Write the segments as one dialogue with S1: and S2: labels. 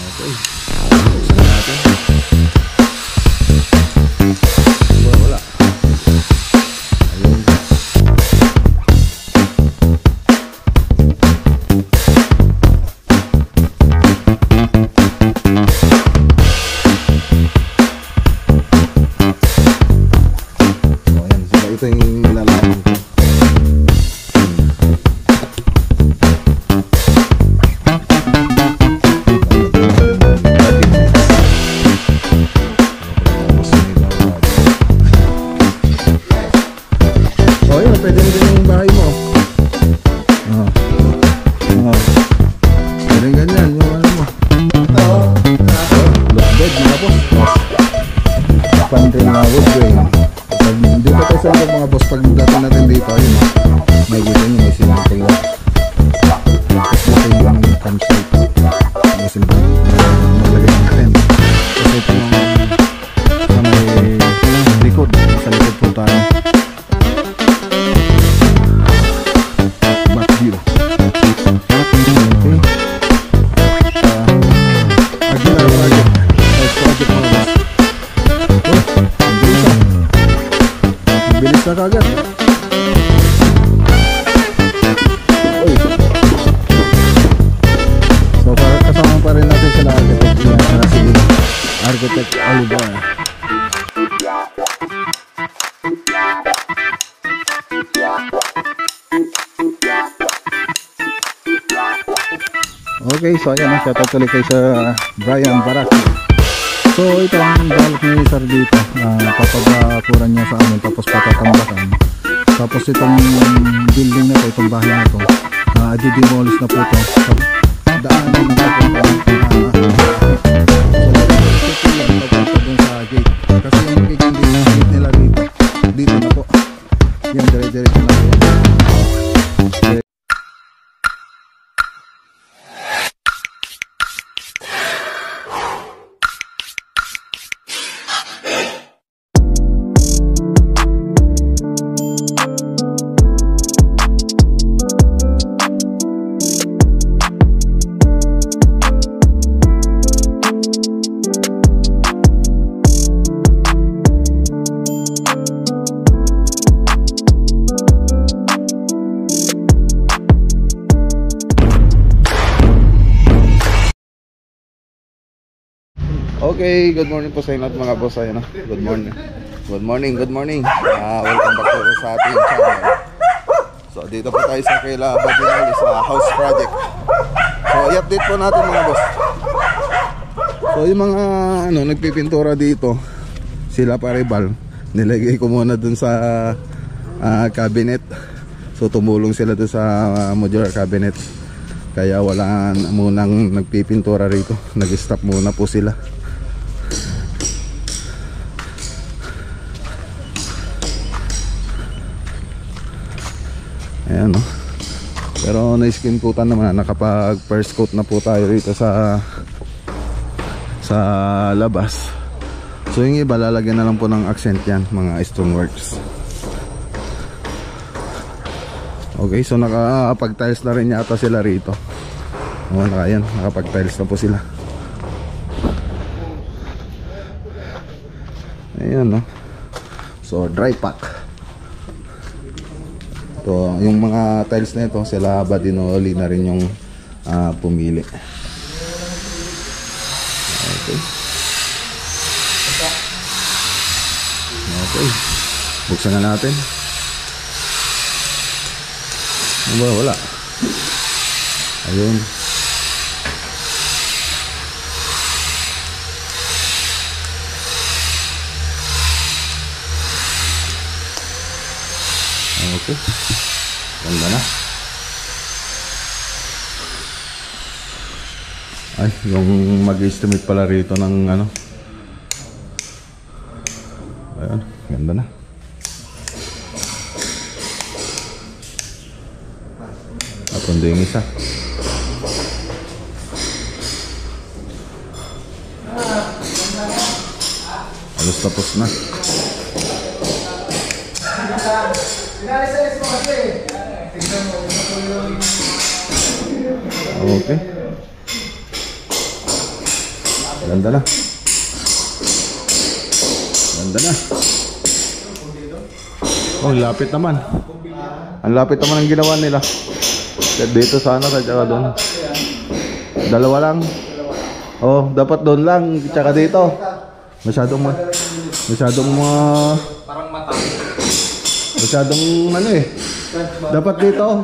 S1: Okay. Buksan natin. Wala. Ayun. Ito yung nilalaman ko. Oh yun, pwede rin yung bahay mo. Pwede ganyan yung ano mo. Bed mga boss. Pandring wood grain. Dito tayo sa mga boss, pag dating natin dito, ayun, may kita nyo, may simple lang. Tapos dito yung campsite, may simple maglagay natin. Kasi ito yung sa may likod, sa likod po tayo. Back view. Okay. Aguilar project. Nice project mga boss. Bilis na kagad. Uy. So kasama pa rin natin sila architect yan, si Architect Oliver. Okay, so ayan, shoutout tuloy kay sa Brian Barak. So ito ang balak ni Sir dito, papabakuran niya sa amin, tapos patatambakan. Tapos itong building na ito, itong bahay na ito, i-demolish na po ito. Daanan na po sa gate. Kasi yung gate nila dito na po. Yan, dire-diretso na po. Okay, good morning po sa inyo at mga boss. Ayun, good morning. Good morning. Welcome back po sa ating channel. So dito po tayo sa Kaila Badinali sa house project. So i-update po natin mga boss. So yung mga nagpipintura dito, sila Paribal, nilagay ko muna dun sa cabinet. So tumulong sila dun sa modular cabinet. Kaya wala munang nagpipintura rito. Nag-stop muna po sila. Ayan, no? Pero na-skin coatan naman, nakapag first coat na po tayo rito sa labas. So yung iba lalagyan na lang po ng accent yan, mga stoneworks. Okay, so nakapag-tiles na rin yata sila rito. Ayan, nakapag-tiles na po sila. Ayan, no? So dry pack. So, yung mga tiles na ito, sila Badinoli na rin yung pumili. Okay. Okay. Buksan na natin. Wala. Ayun. Okay. Ganda na. Ay, yung mag-estimate pala rito ng Ayan, ganda na. At hindi yung isa. Halos tapos na. Okay. Ganda na. Ganda na. Oh, lapit naman. Ang lapit naman ang ginawa nila. Dito sana at saka doon. Dalawa lang. Oh, dapat doon lang tsaka dito. Masyadong
S2: Parang mata.
S1: masyadong ano eh. Dapat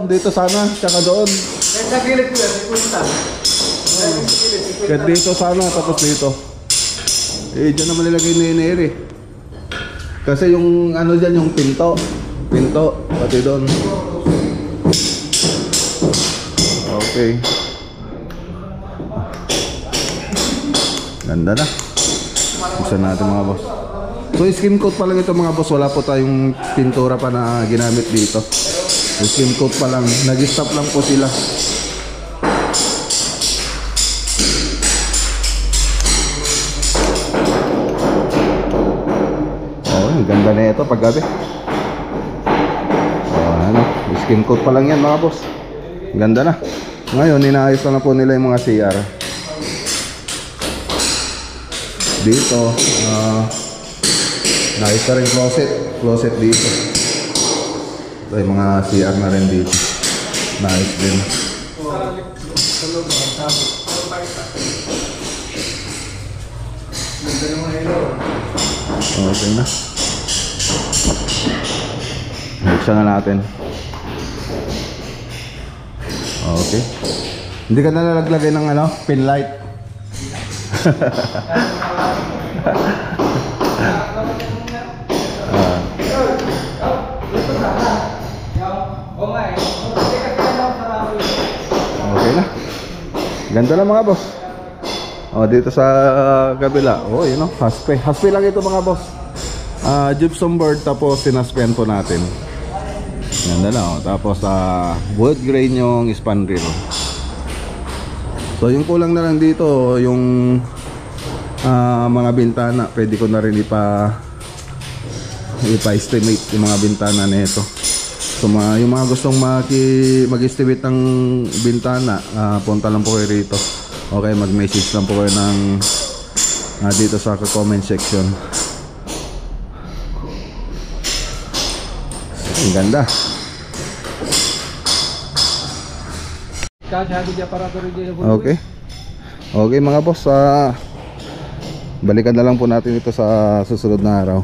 S1: dito sana tsaka doon.
S2: Sa gilid ko yan, punta.
S1: Kahit dito sana tapos dito. Eh, dyan naman nilagay ni Neri. Kasi yung ano dyan, yung pinto, pati doon. Okay. Ganda na. Buksan natin mga boss. So skim coat pa lang ito mga boss. Wala po tayong pintura pa na ginamit dito. Skim coat pa lang. Nag-stop lang po sila. Ang ganda na ito pag gabi. Ano, skin coat pa lang yan mga boss. Ganda na. Ngayon inaayos na po nila yung mga CR. Dito naayos na rin closet dito. So yung mga CR na rin dito. Naayos din. Okay na. Buksan na natin. Okay. Hindi ka na nalaglagay ng ano, pin light. Okay na. Ganda lang mga boss. Oh, dito sa kabila. Oh, yun know, haspe. Haspe lang ito mga boss. Gypsum board tapos sinaspen po natin. Ganda na oh. Tapos wood grain yung span reel. So yung kulang na lang dito yung mga bintana. Pwede ko na rin ipa-estimate yung mga bintana nito. So yung mga gustong mag-estimate ng bintana, punta lang po kayo rito. Okay, mag-message lang po kayo ng dito sa comment section. Ang ganda. Okay. Okay mga boss, balikan na lang po natin ito sa susunod na araw.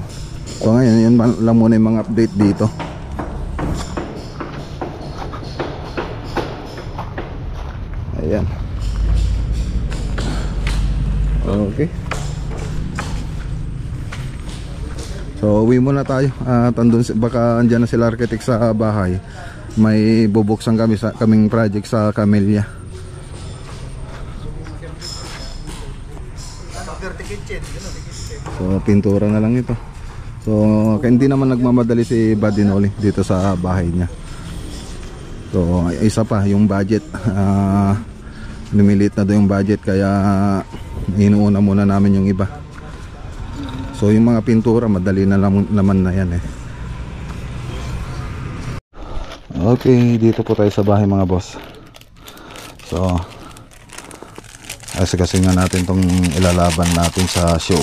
S1: So ngayon, yun lang muna yung mga update dito. Ayan. Okay. So uwi muna tayo. Baka andyan na sila architect sa bahay. May bubuksan kaming project sa Camellia. So pintura na lang ito. So hindi naman nagmamadali si Badinoli dito sa bahay niya. So isa pa yung budget, lumilit na daw yung budget, kaya inuuna muna namin yung iba. So yung mga pintura madali na naman na yan eh. Okay, dito po tayo sa bahay mga boss. So kasi nga natin tong ilalaban natin sa show.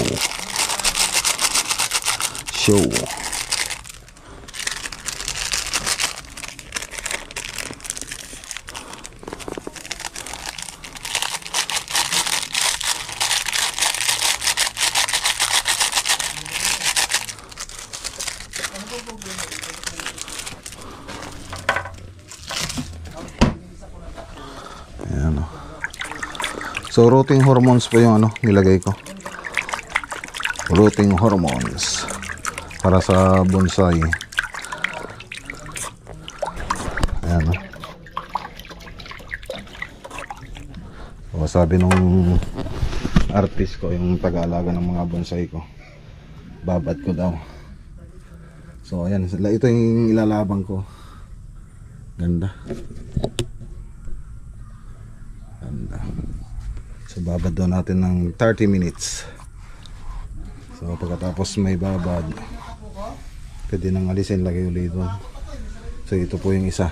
S1: Ayan o. So rooting hormones po yung nilagay ko. Rooting hormones para sa bonsai. Ayan o. Sabi nung artist ko, yung taga-alaga ng mga bonsai ko, babad ko daw. So ayan, ito yung ilalaban ko. Ganda. So babad daw natin ng 30 minutes. So pagkatapos may babad, pwede nang alisin, lagay ulit doon. So ito po yung isa.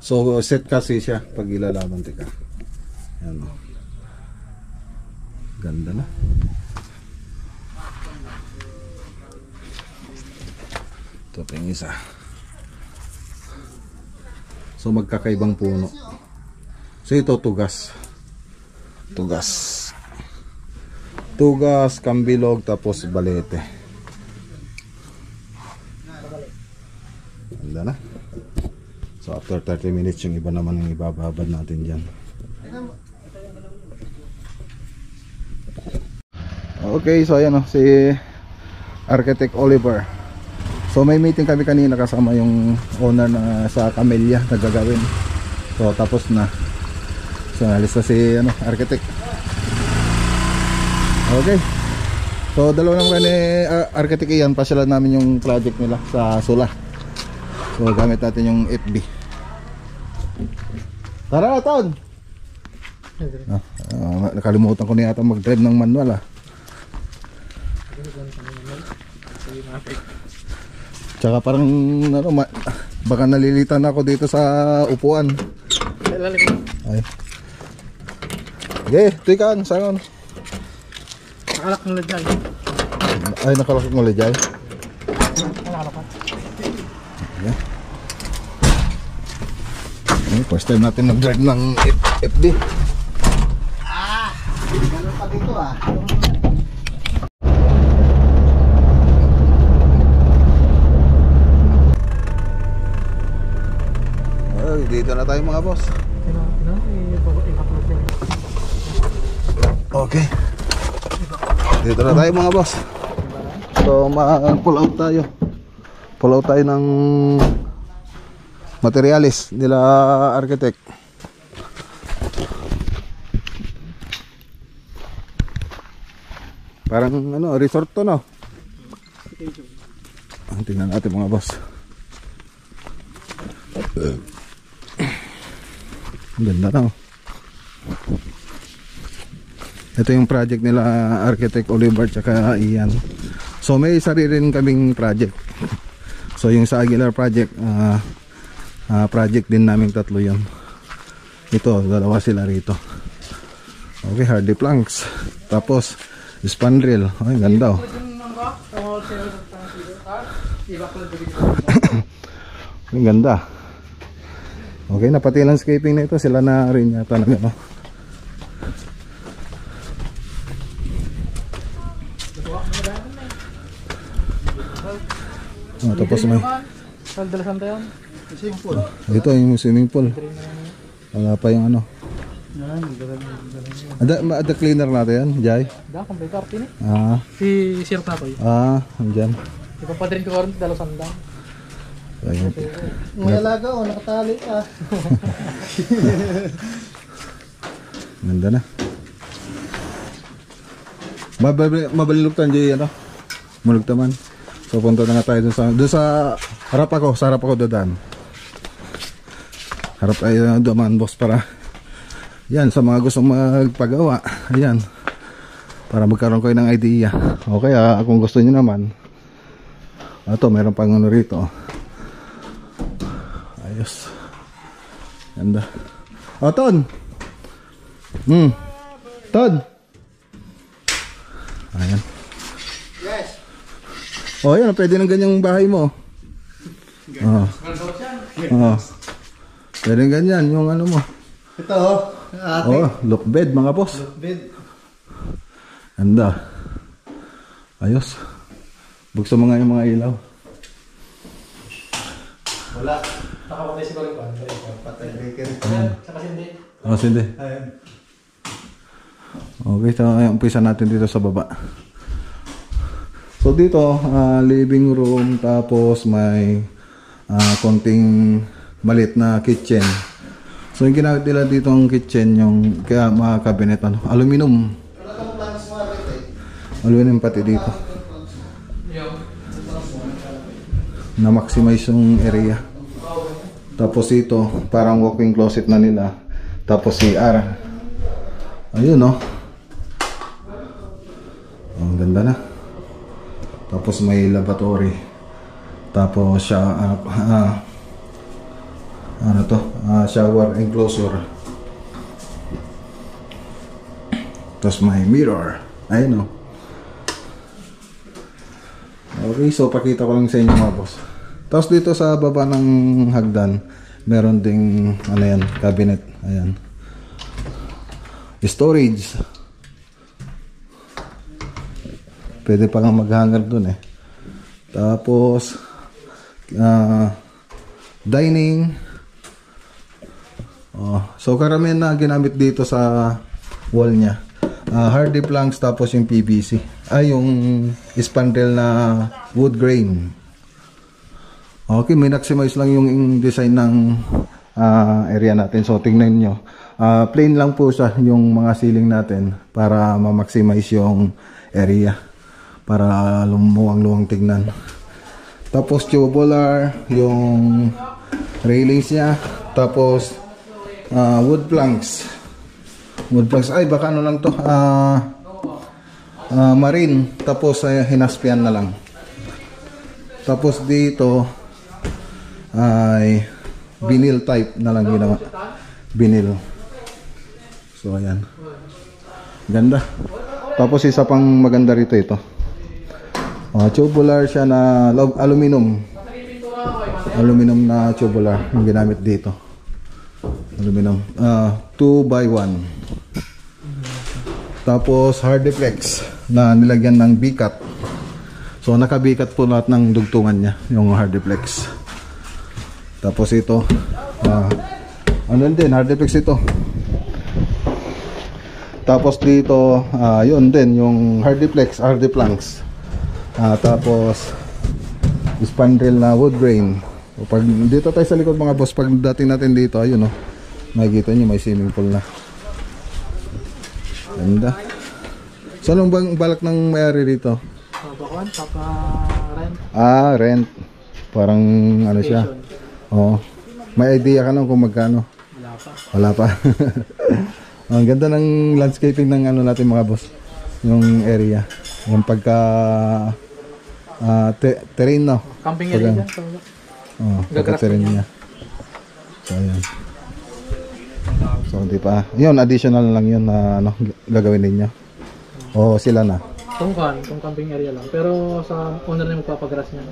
S1: So set kasi siya pag ilalaban. Teka. Ayan. Ganda na. Ito pa yung isa. So magkakaibang puno. So ito tugas. Tugas, kambilog, tapos balete. Ganda na. So after 30 minutes yung iba naman yung ibababad natin dyan. Okay, so ayan o, si Architect Oliver. So may meeting kami kanina kasama yung owner na sa Camellia na gagawin. So tapos na. So alis na si Architect. Okay. So dalawa naman ni Architect Ian, pasyalan namin yung project nila sa Sula. So gamit natin yung FB. Tara, Ton! Nakalimutan ko na yata mag-drive ng manual Tsaka parang baka nalilitan ako dito sa upuan. Ay. Okay, tuikan, saan?
S2: Nakalak ng lajay.
S1: Ay, nakalak ng lajay. Okay, first time natin nag-drive ng FB.
S2: Ganun pa dito
S1: Dito na tayo mga boss. Okay. Dito na tayo mga boss. So pull out tayo. Pull out tayo ng materialis nila Architect. Parang resort to, no? Tingnan natin mga boss. Ganda na. Ito yung project nila Architect Oliver tsaka Ian. So may sarili rin kaming project. So yung sa Aguilar project, project din naming tatlo yun. Ito, dalawa sila rito. Okay, hardy planks. Tapos spandrel. Ay, ganda Ang ganda. Okay na, pati landscaping na ito sila na rin yata na tapos may ito yung swimming pool. Wala pa yung ada cleaner natin yan, Jai?
S2: Da, kompleto arti ni. Si Sir Tatoy.
S1: Andyan.
S2: Ipapadrin ko rin 200.
S1: Ayun.
S2: May alaga nakatali
S1: Ganda na. Mabalilugtan dyan Mulugtaman. So punta na nga tayo dun sa harap ako. Sa harap ako doon. Harap tayo doon boss para yan sa mga gusto magpagawa. Ayan. Para magkaroon kayo ng idea. Okay, kung gusto niyo naman. Ito, meron pang rito. Ayos. Ganda. Ton! Ton! Ayan.
S2: Yes.
S1: Ayan, pwede ng ganyang bahay mo. Pwede ganyan, yung mo.
S2: Ito,
S1: look bed mga boss.
S2: look bed.
S1: Ganda. Ayos. Buksan mo nga yung mga ilaw.
S2: Wala. Nakapatay siguro yung pantay. Patay breaker. Saka sindi.
S1: Sindi.
S2: Ayan.
S1: Okay, so umpisa natin dito sa baba. So dito, living room, tapos may konting malit na kitchen. So yung ginamit nila dito ang kitchen, yung kaya mga cabinet, aluminum. Aluminum pati dito. Na maximize yung area. Tapos ito, parang walk-in closet na nila. Tapos CR. Ayun ang ganda na. Tapos may lavatory. Tapos shower enclosure. Tapos may mirror. Ayun, oh. Okay, so pakita ko lang sa inyo mga boss. Tapos dito sa baba ng hagdan, meron ding ano yan, cabinet. Ayan. Storage. Pwede pa nga mag-hanger dun eh. Tapos dining. So karamihan na ginamit dito sa wall niya. Hardy planks, tapos yung PVC. Yung spandrel na wood grain. Okay, may maximize lang yung design ng area natin. So tingnan nyo. Plain lang po siya yung mga ceiling natin para ma-maximize yung area. Para lumuwang-luwang tignan. Tapos tubular yung railings niya. Tapos wood planks. Wood planks. Ay, baka ano lang to. Marine. Tapos hinaspian na lang. Tapos dito ay vinyl type na lang ginawa. Vinyl. So ayan. Ganda. Tapos isa pang maganda rito ito. Tubular siya na aluminum. Aluminum na tubular yung ginamit dito. Aluminum. 2x1. Tapos hardiplex na nilagyan ng bikat. So nakabikat po lahat ng dugtungan niya, yung hardiplex. Tapos ito, ano din, hardiplex ito. Tapos dito, yun din, yung hardiplex, hardiplanks. Tapos spandrel na wood grain. So, pag dito tayo sa likod mga boss, pag dating natin dito, ayun, makikita nyo may swimming pool na. Ganda. So anong bang balak ng may-ari rito?
S2: Bakwan, rent.
S1: Rent. Parang ano siya. Oo. May idea ka na kung magkano? Wala pa. Ang ganda ng landscaping ng ano natin mga boss. Yung area. Yung pagka terrain, no?
S2: Camping area dyan.
S1: Pagka terrain niya. So ayan. So di pa. Yun, additional lang yun na gagawin ninyo. O sila na.
S2: Kung camping area lang. Pero sa owner na magpapagrass niya.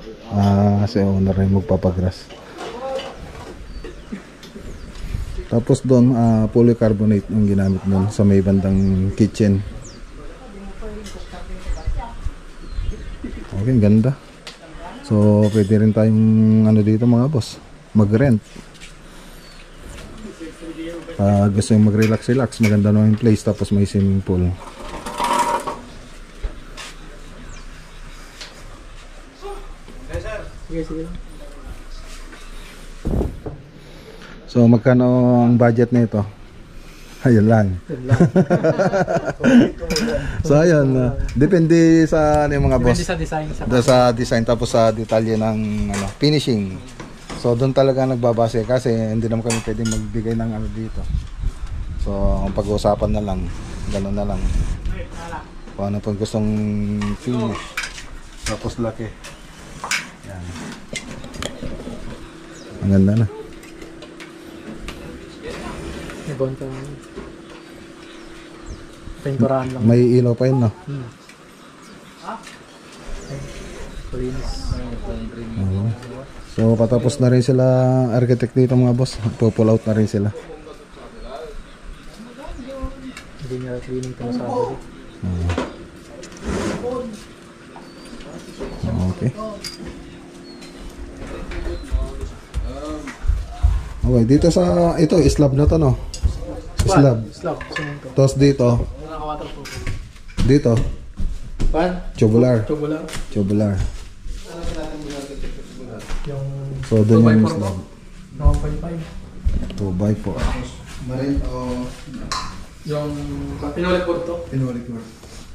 S1: Si owner na magpapagrass. Tapos doon, polycarbonate yung ginamit doon sa may bandang kitchen. Okay, ganda. So, pwede rin tayong dito mga boss, mag-rent. Gusto yung mag-relax, maganda naman yung place, tapos may swimming pool.
S2: Sige.
S1: So magkano ang budget nito? Ayun lang. So ayun, depende sa yung mga boss.
S2: Depende sa design.
S1: Sa design, tapos sa detalye ng finishing. So doon talaga nagbabase kasi hindi naman kami pwedeng magbigay ng dito. So ang pag-uusapan na lang, gano'n na lang. Kung ano pang gustong finish. Tapos laki. Yan. Ang ganda na.
S2: Ibonta. Pinturahan lang.
S1: May ilaw pa yun, no?
S2: Kulinis.
S1: So patapos na rin sila architect dito mga boss. Pull out na rin sila.
S2: Hindi niya cleaning ito sa akin.
S1: Okay. Okay, dito sa ito slab na to, no? Slab.
S2: Cemento.
S1: Tapos dito.
S2: Naka-waterproof.
S1: Dito. Tubular.
S2: Yung
S1: So doon
S2: 2x4
S1: yung slab.
S2: 1.5.
S1: 2x4. Marine o
S2: Yung pinulit board to.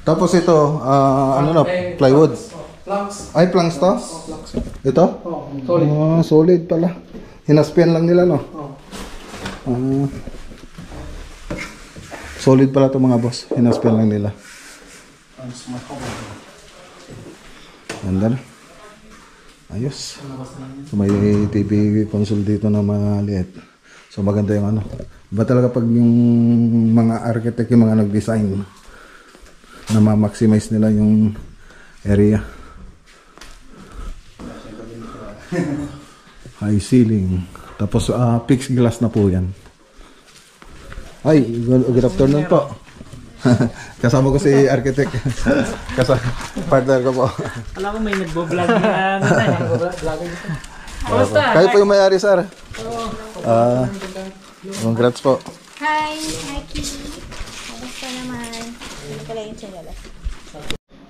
S1: tapos ito, plywood.
S2: Planks.
S1: Ay, planks to?
S2: Planks.
S1: Ito?
S2: Solid.
S1: Solid pala. Hinaspian lang nila, no? Solid pala ito mga boss. Hinaspian lang nila. Ganda na. Ayos. So may TV console dito na maliit. So maganda yung Ba talaga pag yung mga architect yung mga nag-design, na ma-maximize nila yung area. High ceiling. Tapos fixed glass na po yan. Ay, good afternoon po. Kasama ko si architect. Partner ko po.
S2: Alam ko may nagbo-vlog na vlogger dito. Kamusta?
S1: Kayo po yung may-ari, sir. Congrats po.
S3: Hi, Aki. Kamusta naman? Ano pala yung channel?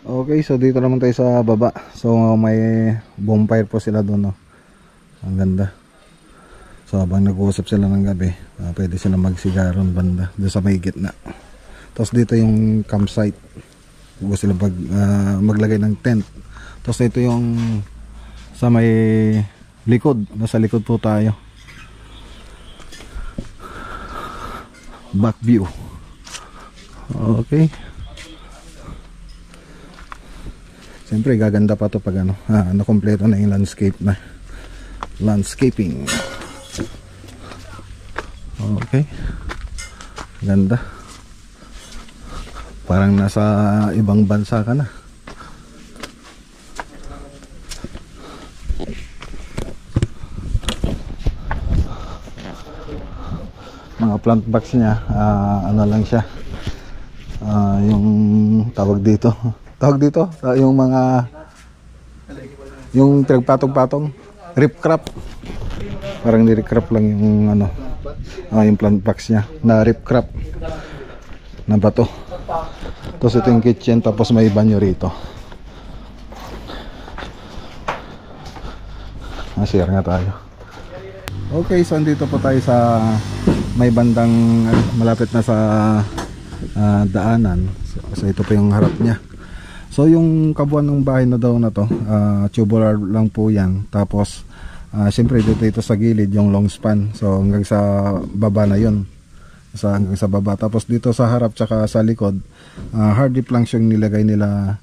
S1: Okay, so dito naman tayo sa baba. So may bonfire po sila doon, no? Ang ganda. So habang nag-uusap sila ng gabi, pwede sila magsigaron banda doon sa may gitna. Tapos dito yung campsite. Gusto sila maglagay ng tent. Tapos dito yung sa may likod. Nasa likod po tayo. Back view. Okay. Siyempre gaganda pa to pag nakompleto na yung landscape na. Landscaping. Okay. Ganda. Parang nasa ibang bansa ka na. Mga plant box niya, ano lang siya. Yung tawag dito. Yung mga yung pinagpatong-patong, rip crop. Parang ni-rip crop lang yung yung plant box niya na rip crop na bato. Tapos ito yung kitchen, tapos may banyo rito. Share nga tayo. Okay, so andito po tayo sa may bandang malapit na sa daanan. So ito po yung harap niya. So yung kabuuan ng bahay na daw na to, tubular lang po yan. Tapos siyempre dito sa gilid yung long span. So hanggang sa baba na yun. Hanggang sa baba. Tapos dito sa harap tsaka sa likod, hardy planks yung nilagay nila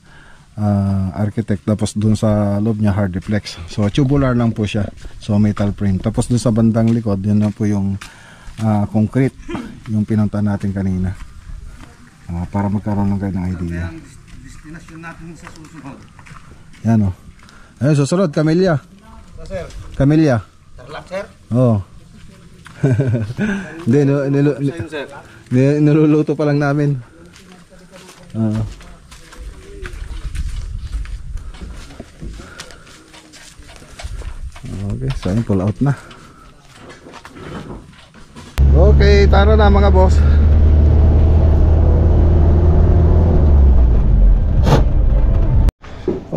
S1: architect. Tapos dun sa loob niya hardy flex. So tubular lang po siya. So metal frame. Tapos dun sa bandang likod, yun na po yung concrete. Yung pinunta natin kanina. Para magkaroon lang kayo ng idea. Destination natin sa susunod. Yan o. Ayun, susunod, Camellia. Camellia.
S2: Tarlac, sir?
S1: Oo. Hindi, niluluto pa lang namin. Okay, so yun, pull out na. Okay, tara na mga boss.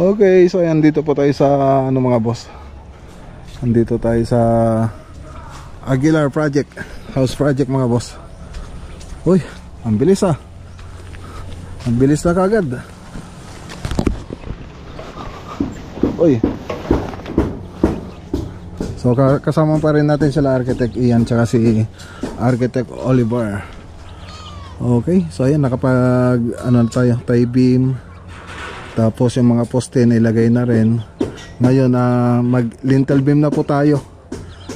S1: Okay, so yan, dito po tayo sa mga boss. Andito tayo sa Aguilar Project, house project mga boss. Uy, ang bilis ang bilis na kagad. Uy. So kasama pa rin natin sila architect Ian tsaka si architect Oliver. Okay, so ayan, nakapag tayo, tie beam. Tapos yung mga poste na ilagay na rin. Ngayon mag lintel beam na po tayo.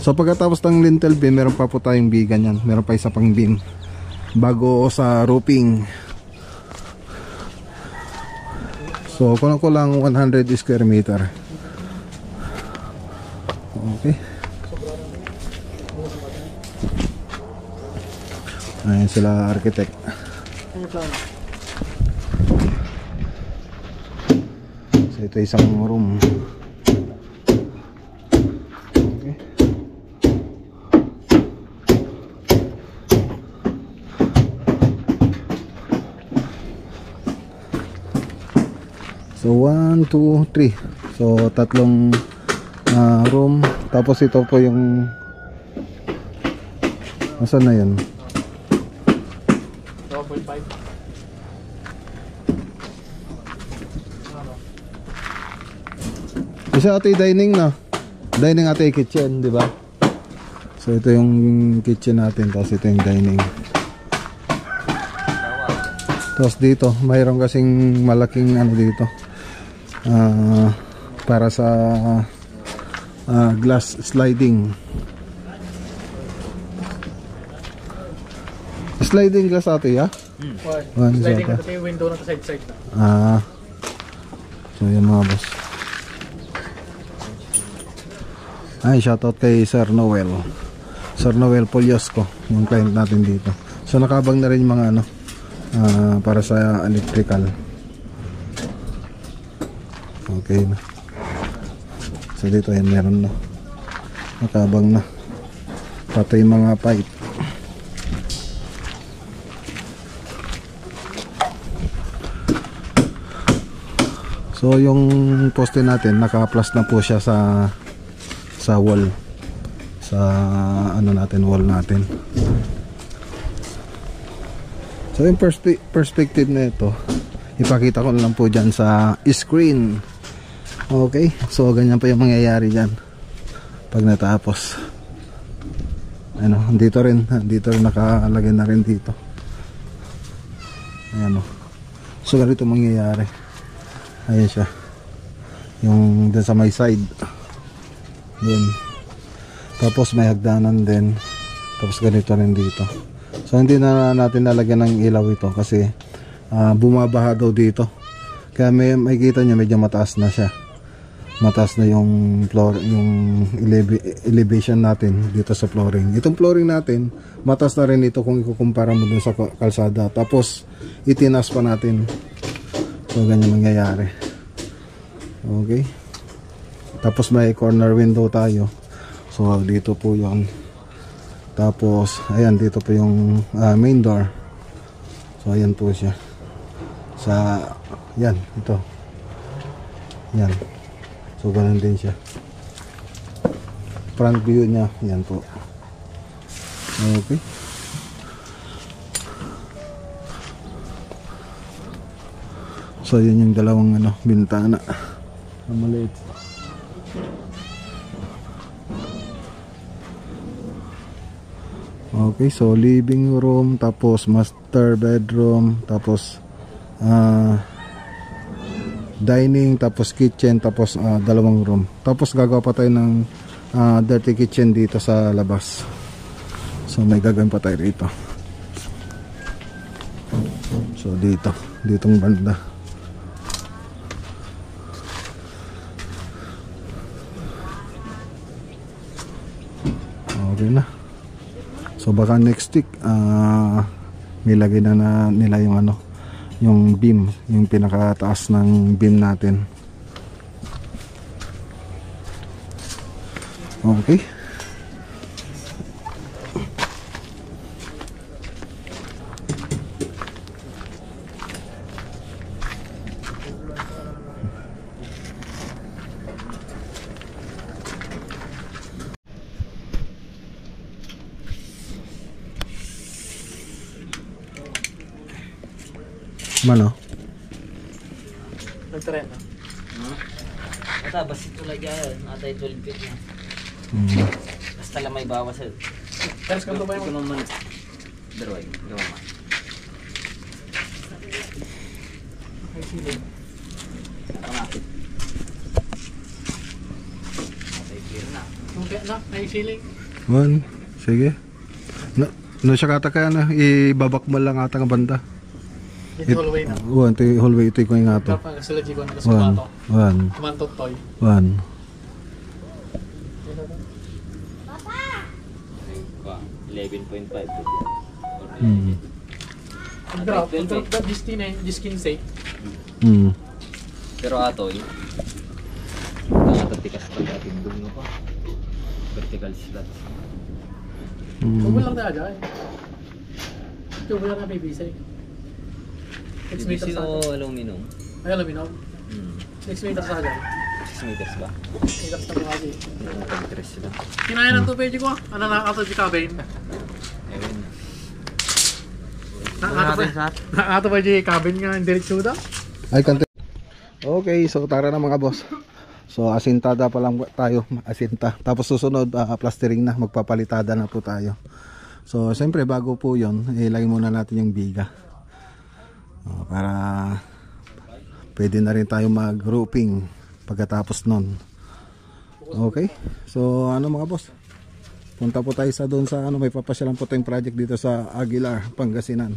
S1: So pagkatapos ng lintel beam, meron pa po tayong bigan yan. Meron pa isa pang beam bago sa roofing. So kulang 100 square meter. Okay. Ayan sila architect. So ito isang room. Okay. So 1, 2, 3. So tatlong room. Tapos ito po yung nasaan na yun?
S2: 12.5.
S1: Kasi ate dining na. Dining ate kitchen, di ba? So ito yung kitchen natin, tapos ito yung dining. Tapos dito, mayroon kasing malaking dito. Para sa glass sliding. Sliding glass ate, ha?
S2: One. Sliding na kasi yung window na side na.
S1: So yun mga boss. Ay, shoutout kay Sir Noel. Sir Noel Poliosco, yung client natin dito. So nakabang na rin yung mga ano, para sa electrical. Okay na. So dito yan meron na. Nakabang na. Pati yung mga pipe. So yung poste natin naka-plus na po siya sa wall. Sa ano natin, wall natin. So yung perspective na ito, ipakita ko na lang po dyan sa screen. Okay, so ganyan pa yung mangyayari dyan pag natapos. Ano, dito rin nakalagay na rin dito. Ayan o. So ganito mangyayari. Ayan siya. Yung dun sa may side. Dun. Tapos may hagdanan din. Tapos ganito rin dito. So hindi na natin nalagyan ng ilaw ito kasi bumabaha daw dito. Kaya may kita nyo medyo mataas na siya. Mataas na yung floor, yung elevation natin dito sa flooring. Itong flooring natin, mataas na rin ito kung ikukumpara mo dun sa kalsada. Tapos itinas pa natin. So ganyan mangyayari. Okay. Tapos may corner window tayo. So dito po yon. Tapos ayan, dito po yung main door. So ayan po siya. Sa yan, ito. Yan. So ganun din siya. Front view niya, yan po. Okay. So yun yung dalawang ano, bintana. Maliit. Okay, so living room, tapos master bedroom, tapos dining, tapos kitchen, tapos dalawang room. Tapos gagawa pa tayo ng dirty kitchen dito sa labas. So may gagawin pa tayo rito. So ditong banda. Okay na. So baka next week nilagay na nila yung ano, yung beam, yung pinakataas ng beam natin. Okay. Mano?
S2: Nagtren na.
S4: Ata, basta ito lagi yan. Ata ito limpit na. Basta lang may bawas.
S2: Teres ka ba yung...
S4: naman. Daroy, gawa ma.
S2: May siling.
S4: Atay clear na.
S2: Okay na, may siling.
S1: One. Sige. No siya kata kaya na ibabak mo lang ata ng banda.
S2: Ito hallway na.
S1: Ito hallway, ito yung nga to.
S2: Kapag sila jigon na sumato. Kumantot toy.
S1: 1.
S4: 11.5.
S2: Ang drop na diskin say.
S4: Pero atoy, nakatatikas pa natin doon pa. Vertical slats.
S2: Tubo lang na agad. Tubo lang na PVC. 6 meters
S4: PVC
S2: sa
S4: o
S2: agad.
S4: aluminum?
S2: Ay, aluminum. 6 meters sa agad.
S4: 6 meters ba?
S2: 6 meters na kasi.
S4: Nakatatikas sila.
S2: Kinaya ng tubig ko. Ano nakakatod si Cabin?
S4: Ewan.
S2: Nakakatod pa si Cabin nga yung direct suda.
S1: Ay, kante. Okay, so tara na mga boss. So asintada pa lang tayo, asinta. Tapos susunod plastering na, magpapalitada na po tayo. So siyempre bago po 'yon, ilagay muna natin yung biga. Para pwede na rin tayo mag-roofing pagkatapos nun. Okay? So ano mga boss? Punta po tayo sa doon sa ano, may papasyalan po tayong project dito sa Aguilar, Pangasinan.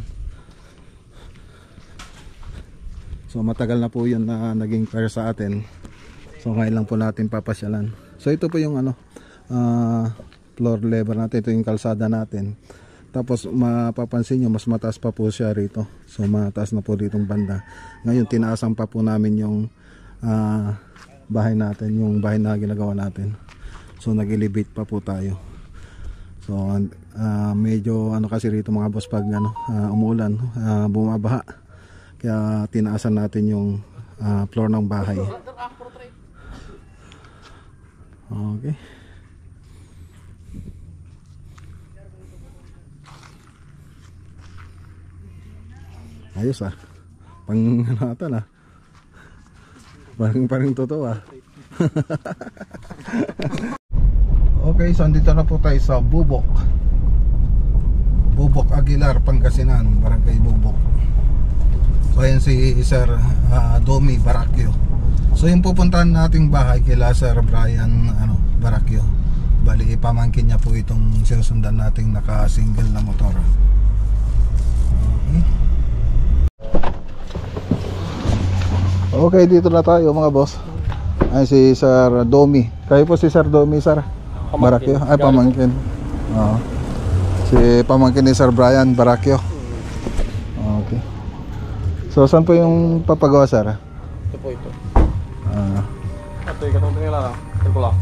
S1: So matagal na po yun na naging pair sa atin. So ngayon lang po natin papasyalan. So ito po yung floor level natin. Ito yung kalsada natin. Tapos mapapansin nyo, mas mataas pa po siya rito. So mataas na po ditong banda. Ngayon tinaasan pa po namin yung bahay natin, yung bahay na ginagawa natin. So nag-elevate pa po tayo. So medyo kasi rito mga boss, pag umulan, bumabaha. Kaya tinaasan natin yung floor ng bahay. Okay. Ayos pang natin parang totoo Okay, so andito na po tayo sa Bubok Aguilar, Pangasinan, Barangay Bubok. So ayan si Sir Domi Baracchio. So yung pupuntahan nating bahay kila Sir Brian Baracchio. Bali pamangkin niya po itong sinusundan nating naka-single na motor. Okay, dito na tayo mga boss. Ay si Sir Domi. Kayo po si Sir Domi, Sir Baracchio. Ay pamangkin. Si pamangkin ni Sir Brian Baracchio. Okay. So saan po yung papagawa, Sir?
S2: Ito po ito. Ito yung katong tingin lang. Ito lang.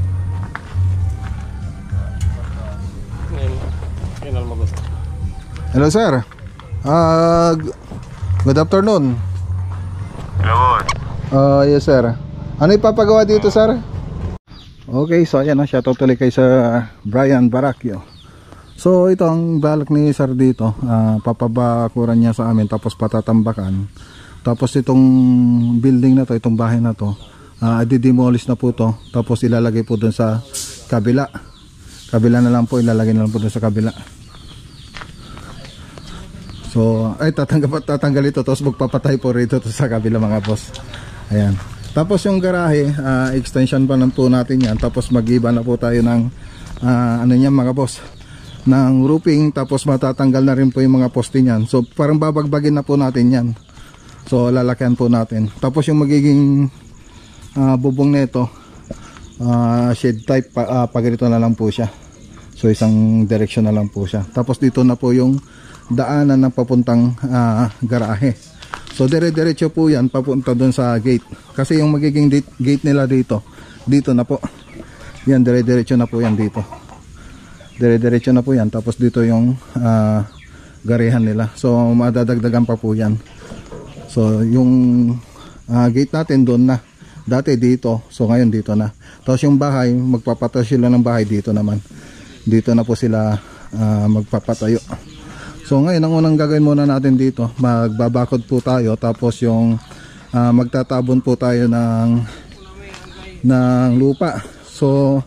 S2: Ngayon lang magusto.
S1: Hello, Sir. Good afternoon. Yes, Sir. Ano ipapagawa dito, Sir? Okay, so ayan shoutout tuloy kay Sir Brian Baracchio. So ito ang balak ni Sir dito, papabakuran niya sa amin tapos patatambakan. Tapos itong building na to, itong bahay na to, i-demolish na po to. Tapos ilalagay po dun sa kabila. Kabila na lang po, ilalagay na lang po dun sa kabila. So ay tatanggal ito tapos magpapatay po rito to sa kabila mga boss. Ayan. Tapos yung garahe, extension pa lang po natin yan. Tapos mag-iba na po tayo ng ano niyan mga boss, ng roofing. Tapos matatanggal na rin po yung mga poste niyan. So parang babagbagin na po natin yan. So lalakyan po natin. Tapos yung magiging bubong nito, shade type, pagirito na lang po siya. So isang direction na lang po siya. Tapos dito na po yung daanan ng papuntang garahe. So dire-diretso po yan papunta doon sa gate. Kasi yung magiging gate nila dito na po. Yan, dire-diretso na po yan dito. Dire-diretso na po yan. Tapos dito yung garehan nila. So madadagdagan pa po yan. So yung gate natin doon na. Dati dito. So ngayon dito na. Tapos yung bahay, magpapatayo sila ng bahay dito naman. Dito na po sila magpapatayo. So ngayon ang unang gagawin muna natin dito, magbabakod po tayo. Tapos yung magtatabon po tayo ng lupa. So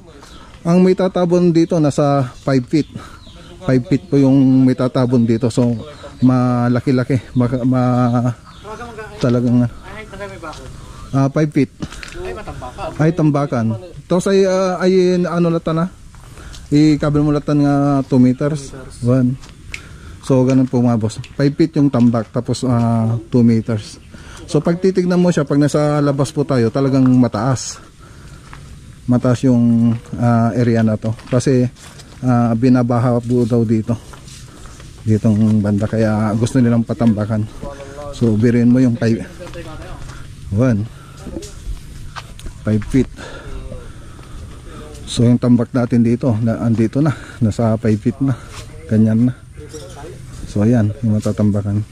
S1: ang may tatabon dito nasa 5 feet. 5 feet po yung may tatabon dito. So malaki-laki, talagang 5 feet. Ay tambakan. Tapos ay ano latan na? I-cover mo latan nga 2 meters. 1. So ganun po mga boss. 5 feet yung tambak tapos 2 meters. So pag titignan mo siya, pag nasa labas po tayo, talagang mataas. Mataas yung area na to. Kasi binabaha po daw dito. Ditong banda. Kaya gusto nilang patambakan. So birin mo yung 5 feet. So yung tambak natin dito, andito na. Nasa 5 feet na. Ganyan na. So ayan, yung matatambakan.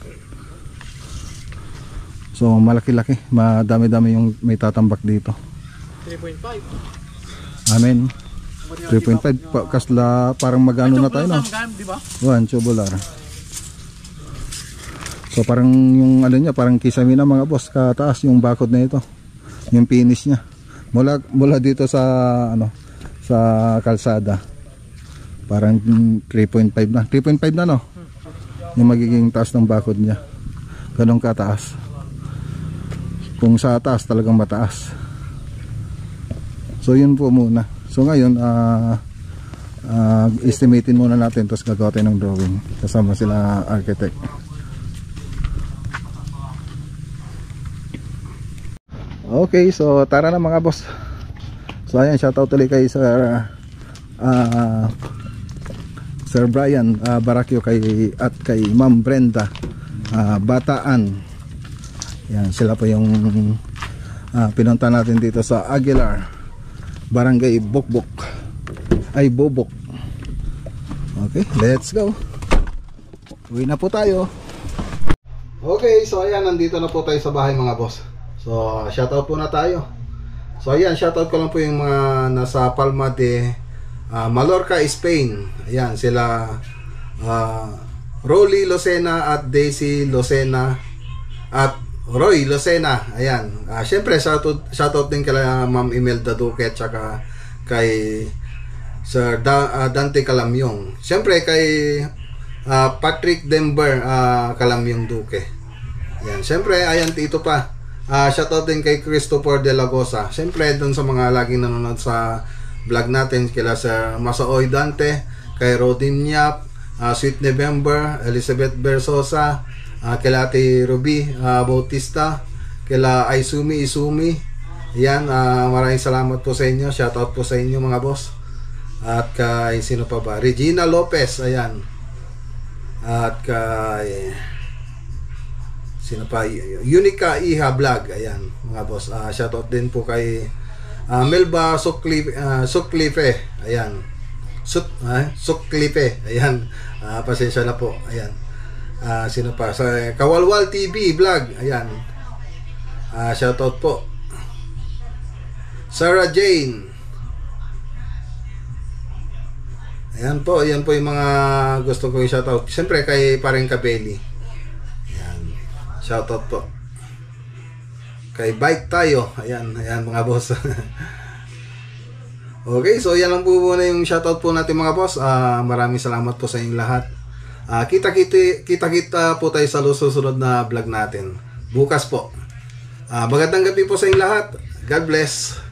S1: So malaki-laki, madami-dami yung may tatambak dito. 3.5. Amen. 3.5 kasla parang magano na tayo no. One tubular. So parang yung ano niya, parang kisame na mga boss, kataas yung bakod na ito. Yung finish niya. Mula dito sa sa kalsada. Parang 3.5 na. 3.5 na no. Yung magiging taas ng bakod niya. Ganun kataas. Kung sa taas talagang mataas. So yun po muna. So ngayon estimatein muna natin, tapos gagawa tayo ng drawing kasama sila architect. Okay, so tara na mga boss. So ayan, shoutout ulit kay Sir Brian Barakyo at kay Ma'am Brenda Bataan. Yan, sila po yung pinunta natin dito sa Aguilar, Barangay Bokbok ay Bobok. Okay, let's go. Uwi na po tayo. Okay, so ayan, nandito na po tayo sa bahay mga boss. So shoutout po na tayo. So ayan, shoutout ko lang po yung mga nasa Palma de Mallorca, Spain. Ayan, sila Rolly Lucena at Daisy Lucena at Roy Lucena. Ayan, syempre shoutout din kala Ma'am Imelda Duque at saka kay Sir Dante Calamyong. Syempre kay Patrick Denver Calamyong Duque. Ayan, syempre ayan, ito pa. Shoutout din kay Christopher De La Gosa. Syempre dun sa mga laging nanonood sa vlog natin, kila Sir Masaoy Dante, kay Rodin Yap, Sweet November, Elizabeth Bersosa, kila Ate Ruby Bautista, kila Aizumi Izumi. Ayan, maraming salamat po sa inyo. Shoutout po sa inyo mga boss. At kay sino pa ba? Regina Lopez, ayan. At kay sino pa? Unica Iha Vlog, ayan mga boss. Shoutout din po kay Melba Suklife, ayan. Suklife, ayan. Pasensya na po, ayan. Sino pa? Sa Kawalwal TV Vlog, ayan. Shoutout po. Sarah Jane. Ayan po yung mga gusto ko i-shoutout. Siyempre kay Paring Kabeli. Ayan. Shoutout po. Kay Bike Tayo. Ayan mga boss. Okay, so yan lang po muna yung shoutout po natin mga boss. Maraming salamat po sa inyong lahat. Kita po tayo sa susunod na vlog natin bukas po. Magandang gabi po sa inyong lahat. God bless.